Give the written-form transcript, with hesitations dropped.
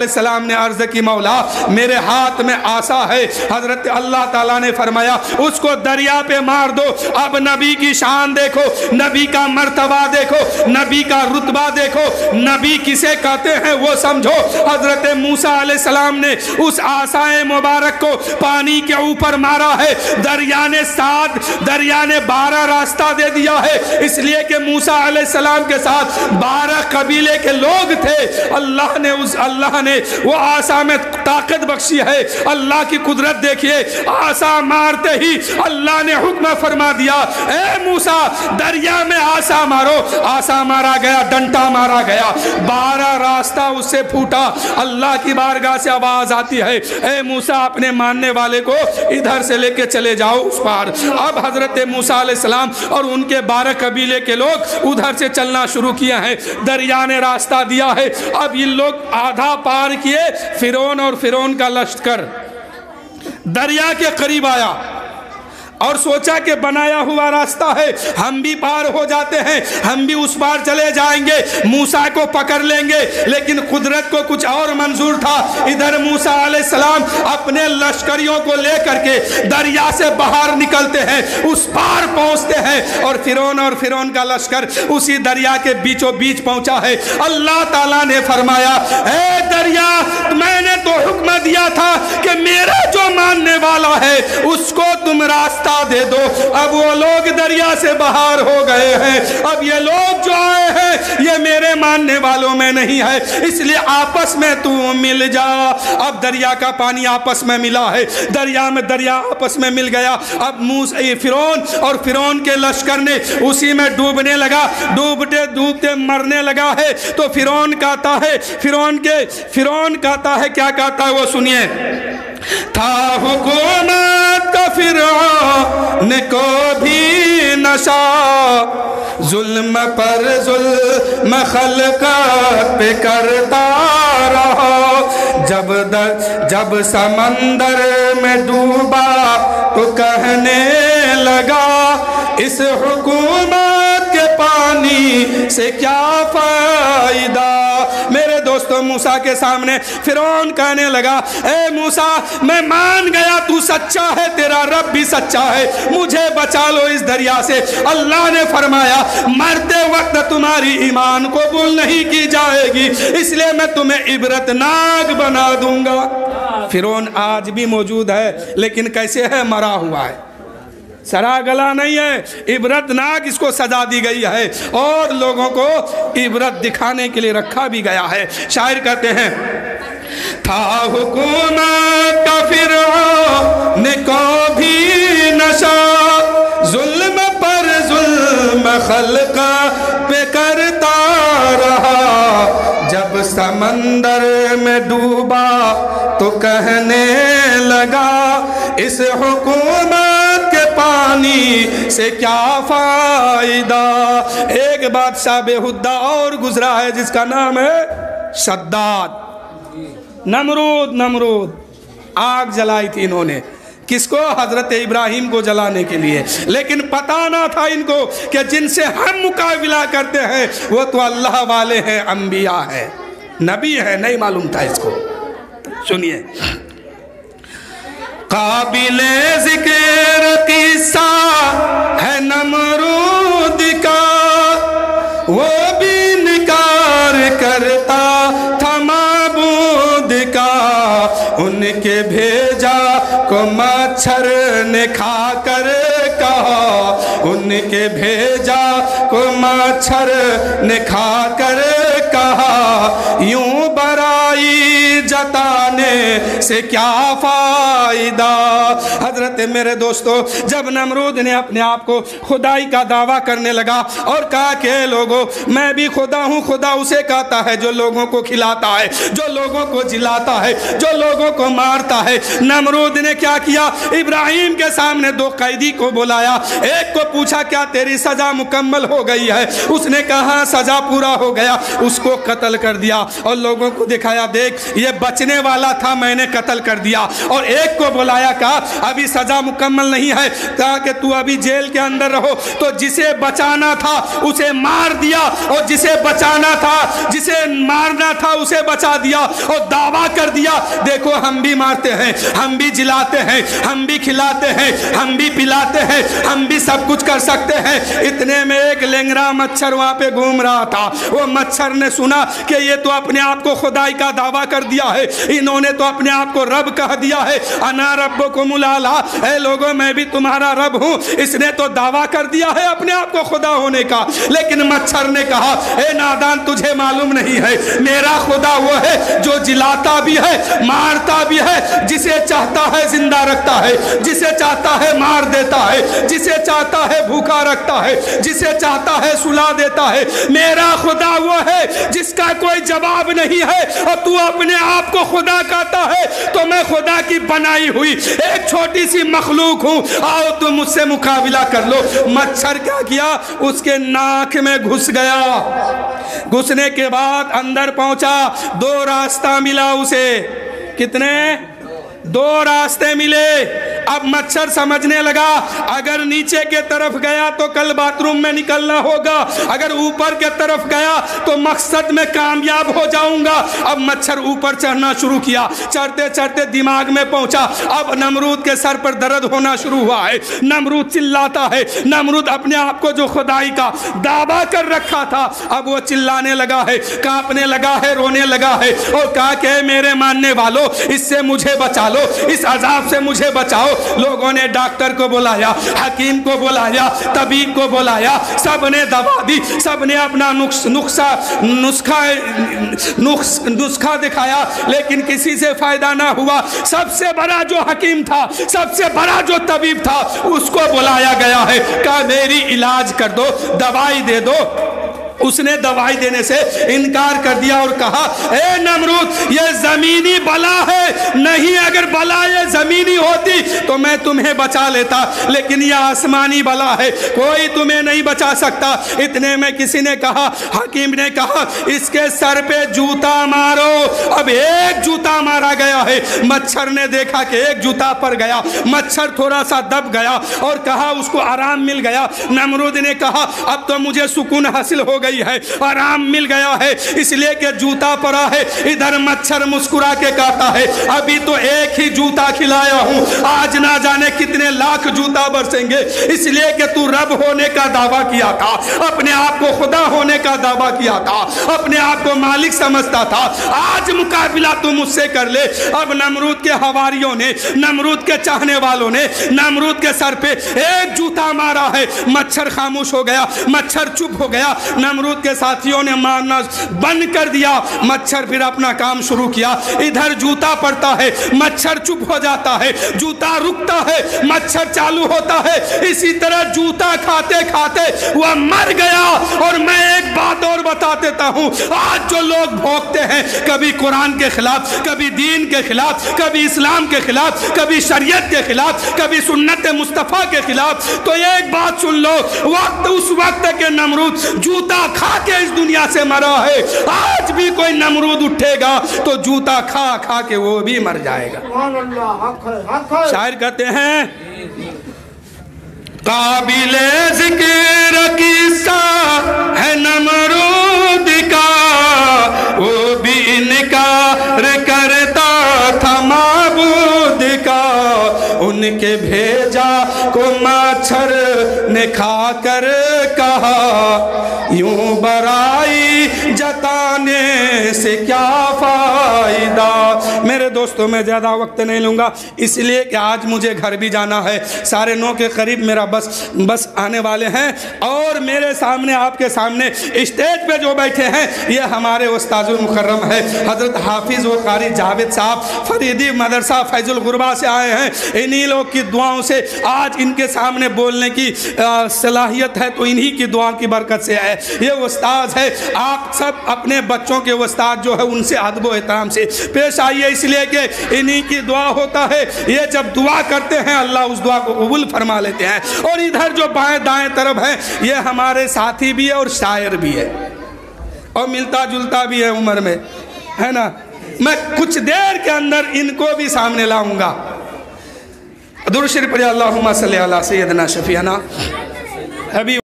السلام نے عرض کی مولا میرے ہاتھ میں آسا ہے. حضرت اللہ تعالیٰ نے فرمایا اس کو دریا پہ مار دو. اب نبی کی شان دیکھو, نبی کا مرتبہ دیکھو, نبی کا رتبہ دیکھو, نبی کسے کہتے ہیں وہ سمجھو. حضرت موسیٰ علیہ السلام نے اس آسائے مبارک کو پانی کے اوپر مارا ہے. دریا نے 12 راستہ دے دیا ہے, اس لیے کہ موسیٰ علیہ السلام کے ساتھ 12 قبیلے کے لوگ تھے. اللہ نے وہ آسا میں طاقت بخشی ہے. اللہ کی قدرت دیکھیے, آسا مارتے ہی اللہ نے حکم فرما دیا اے موسیٰ دریا میں آسا مارو. آسا مارا گیا, ڈنٹا مارا گیا, 12 راستہ اس سے پھوٹا. اللہ کی بارگاہ سے آواز آتی ہے اے موسیٰ اپنے ماننے والے کو ادھر سے لے کے چلے جاؤ اس پار. اب حضرت موسیٰ علیہ السلام اور ان کے 12 قبیلے کے لوگ ادھر سے چلنا شروع کیا ہے. دریا نے راستہ دیا ہے. اب یہ لوگ آدھا پار کیے, فرعون اور فرعون کا لشکر دریا کے قریب آیا اور سوچا کہ بنایا ہوا راستہ ہے, ہم بھی پار ہو جاتے ہیں, ہم بھی اس پار چلے جائیں گے, موسیٰ کو پکڑ لیں گے. لیکن قدرت کو کچھ اور منظور تھا. ادھر موسیٰ علیہ السلام اپنے لشکریوں کو لے کر کے دریا سے باہر نکلتے ہیں, اس پار پہنچتے ہیں اور فرعون کا لشکر اسی دریا کے بیچوں بیچ پہنچا ہے. اللہ تعالیٰ نے فرمایا اے دریا میں نے تو حکم دیا تھا کہ میرا جو ماننے والا ہے اس کو تم راستہ دے دو. اب وہ لوگ دریا سے باہر ہو گئے ہیں. اب یہ لوگ جو آئے ہیں یہ میرے ماننے والوں میں نہیں ہے, اس لیے آپس میں تو مل جا. اب دریا کا پانی آپس میں ملا ہے, دریا آپس میں مل گیا. اب فرعون اور فرعون کے لشکر نے اسی میں ڈوبنے لگا, ڈوبتے مرنے لگا ہے. تو فرعون کہتا ہے کیا کہتا ہے وہ سنیے. تھا حکومت کا فرعون کو بھی نشا, ظلم پر ظلم خلقت پہ کرتا رہا. جب سمندر میں ڈوبا تو کہنے لگا اس حکومت کے پانی سے کیا فائدہ. میرے دوستو موسیٰ کے سامنے فرعون کہنے لگا اے موسیٰ میں مان گیا تو سچا ہے, تیرا رب بھی سچا ہے, مجھے بچا لو اس دریا سے. اللہ نے فرمایا مرتے وقت تمہاری ایمان قبول نہیں کی جائے گی, اس لیے میں تمہیں عبرتناک بنا دوں گا. فرعون آج بھی موجود ہے لیکن کیسے ہے, مرا ہوا ہے, سرا گلا نہیں ہے, عبرتناک اس کو سزا دی گئی ہے اور لوگوں کو عبرت دکھانے کے لیے رکھا بھی گیا ہے. شاعر کہتے ہیں تھا حکومت کا فرعون کو بھی نشا, ظلم پر ظلم خلق پہ کرتا رہا. جب سمندر میں ڈوبا تو کہنے لگا اس حکومت کے پانی سے کیا فائدہ. ایک بادشاہ بے ہدہ اور گزرا ہے جس کا نام ہے شداد. نمرود آگ جلائی تھی انہوں نے, کس کو؟ حضرت ابراہیم کو جلانے کے لیے. لیکن پتہ نہ تھا ان کو کہ جن سے ہم مقابلہ کرتے ہیں وہ تو اللہ والے ہیں, انبیاء ہیں, نبی ہیں, نہیں معلوم تھا اس کو. سنیے قابل ذکر قصہ ہے نمرود کا, وہ بھی انکار کرتا تھا معبود کا. ان کے بھیجا کو مچھر نے کھا کر کہا, ان کے بھیجا کو مچھر نے کھا کر کہا یوں برائی جتانے سے کیا فائدہ. حضرت میرے دوستو جب نمرود نے اپنے آپ کو خدائی کا دعویٰ کرنے لگا اور کہا کہ لوگوں میں بھی خدا ہوں, خدا اسے کہتا ہے جو لوگوں کو کھلاتا ہے, جو لوگوں کو جلاتا ہے, جو لوگوں کو مارتا ہے. نمرود نے کیا کیا, ابراہیم کے سامنے 2 قیدی کو بلایا, ایک کو پوچھا کیا تیری سزا مکمل ہو گئی ہے, اس نے کہا سزا پورا ہو گیا, اس کو قتل کر دیا اور لوگوں کو دکھایا دیکھ یہ بچنے والا تھا मैंने कत्ल कर दिया। और एक को बुलाया, कहा अभी सजा मुकम्मल नहीं है, कहा कि तू अभी जेल के अंदर रहो। तो जिसे बचाना था उसे मार दिया, और जिसे बचाना था, जिसे मारना था उसे बचा दिया, और दावा कर दिया देखो हम भी मारते हैं, हम भी जिलाते हैं, हम भी खिलाते हैं, हम भी पिलाते हैं, हम भी सब कुछ कर सकते हैं। इतने में एक लेंगरा मच्छर वहां पे घूम रहा था। वो मच्छर ने सुना कि ये तो अपने आप को खुदाई का दावा कर दिया है, इन्होंने तो अपने आप को रब कह दिया है, अना रब्बुकुमुल आला, ऐ लोगों मैं भी तुम्हारा रब हूं। इसने तो दावा कर दिया है अपने आप को खुदा होने का। लेकिन मच्छर ने कहा ए नादान, तुझे मालूम नहीं है मेरा खुदा वो है जो जिलाता भी है, मारता भी है, जिसे चाहता है जिंदा रखता है, जिसे चाहता है मार देता है, जिसे चाहता है भूखा रखता है, जिसे चाहता है सुला देता है। मेरा खुदा वो है जिसका कोई जवाब नहीं है, और तू अपने आप को खुदा कहता है, तो मैं खुदा की बनाई हुई एक छोटी सी मखलूक हूं, आओ तुम मुझसे मुकाबला कर लो। मच्छर क्या किया, उसके नाक में घुस गया। घुसने के बाद अंदर पहुंचा, दो रास्ता मिला उसे। कितने? दो रास्ते मिले। अब मच्छर समझने लगा अगर नीचे के तरफ गया तो कल बाथरूम में निकलना होगा, अगर ऊपर के तरफ गया तो मकसद में कामयाब हो जाऊंगा। अब मच्छर ऊपर चढ़ना शुरू किया, चढ़ते चढ़ते दिमाग में पहुंचा। अब नमरूद के सर पर दर्द होना शुरू हुआ है, नमरूद चिल्लाता है। नमरूद अपने आप को जो खुदाई का दावा कर रखा था, अब वो चिल्लाने लगा है, कांपने लगा है, रोने लगा है, और कहा कि मेरे मानने वालों इससे मुझे बचा लो, इस अजाब से मुझे बचाओ। लोगों ने डॉक्टर को बुलाया, हकीम को बुलाया, तबीब को बुलाया, सबने दवा दी, सबने अपना नुस्खा दिखाया, लेकिन किसी से फायदा ना हुआ। सबसे बड़ा जो हकीम था, सबसे बड़ा जो तबीब था, उसको बुलाया गया है, कहा मेरी इलाज कर दो, दवाई दे दो। उसने दवाई देने से इनकार कर दिया और कहा ए नमरूद ये जमीनी बला है, नहीं अगर बला ये जमीनी होती तो मैं तुम्हें बचा लेता, लेकिन यह आसमानी बला है, कोई तुम्हें नहीं बचा सकता। इतने में किसी ने कहा, हकीम ने कहा इसके सर पे जूता मारो। अब एक जूता मारा गया है। मच्छर ने देखा कि एक जूता पर गया, मच्छर थोड़ा सा दब गया और कहा उसको आराम मिल गया। नमरूद ने कहा अब तो मुझे सुकून हासिल हो गई है, आराम मिल गया है, इसलिए कि जूता पड़ा है। इधर मच्छर मुस्कुरा के कहता है अभी तो एक ही जूता खिलाया हूं, आज ना जाने कितने लाख जूता बरसेंगे, इसलिए कि तू रब होने का दावा किया था, अपने आप को खुदा होने का दावा किया था, अपने आप को मालिक समझता था, आज मुकाबला तू मुझसे कर ले। अब नमरूद के हवारियों ने, नमरूद के चाहने वालों ने नमरूद के सर पे एक जूता मारा है। मच्छर खामोश हो गया, मच्छर चुप हो गया। नमरूद के साथियों ने मारना बंद कर दिया, मच्छर फिर अपना काम शुरू किया। इधर जूता पड़ता है, मच्छर चुप हो जाता है, जूता रुकता है, मच्छर चालू होता है। इसी तरह जूता खाते खाते वह मर गया। और मैं एक बात और बता देता हूं, आज जो लोग भोगते हैं कभी कुरान के खिलाफ, कभी दीन के खिलाफ, कभी इस्लाम के खिलाफ, कभी शरीयत के खिलाफ, कभी सुन्नत मुस्तफा के खिलाफ, तो एक बात सुन लो, वक्त उस वक्त के नमरूद जूता खा के इस दुनिया से मरा है। आज भी कोई नमरूद उठेगा तो जूता खा खा के वो भी मर जाएगा। शायर कहते हैं काबिले जिक्र किस्सा है नमरूद का, वो भी इनकार करता था माबूद का, उनके भेजा को मच्छर ने खाकर कहा यूं बराई जताने से क्या फायदा। मेरे दोस्तों मैं ज़्यादा वक्त नहीं लूँगा, इसलिए कि आज मुझे घर भी जाना है, 9:30 के करीब मेरा बस आने वाले हैं। और मेरे सामने, आपके सामने स्टेज पे जो बैठे हैं ये हमारे उस्ताजुल मुकर्रम है हज़रत हाफिज़ व कारी जावेद साहब, फरीदी मदरसा फैजुल गुरबा से आए हैं। इन्हीं लोग की दुआओं से आज इनके सामने बोलने की सलाहियत है, तो इन्हीं की दुआ की बरकत से है। ये उस्ताद है, आप सब अपने बच्चों के उस्ताद जो है उनसे अदब व एहतराम से पेश आइए, इसलिए कि इन्हीं की दुआ होता है। ये जब दुआ करते हैं अल्लाह उस दुआ को कबूल फरमा लेते हैं। और इधर जो बाएं दाएं तरफ है ये हमारे साथी भी है और शायर भी है और मिलता जुलता भी है उम्र में, है ना। میں کچھ دیر کے اندر ان کو بھی سامنے لاؤں گا۔ درود شریف پڑھیں، اللہم صلی علی سیدنا شفیعنا حبیب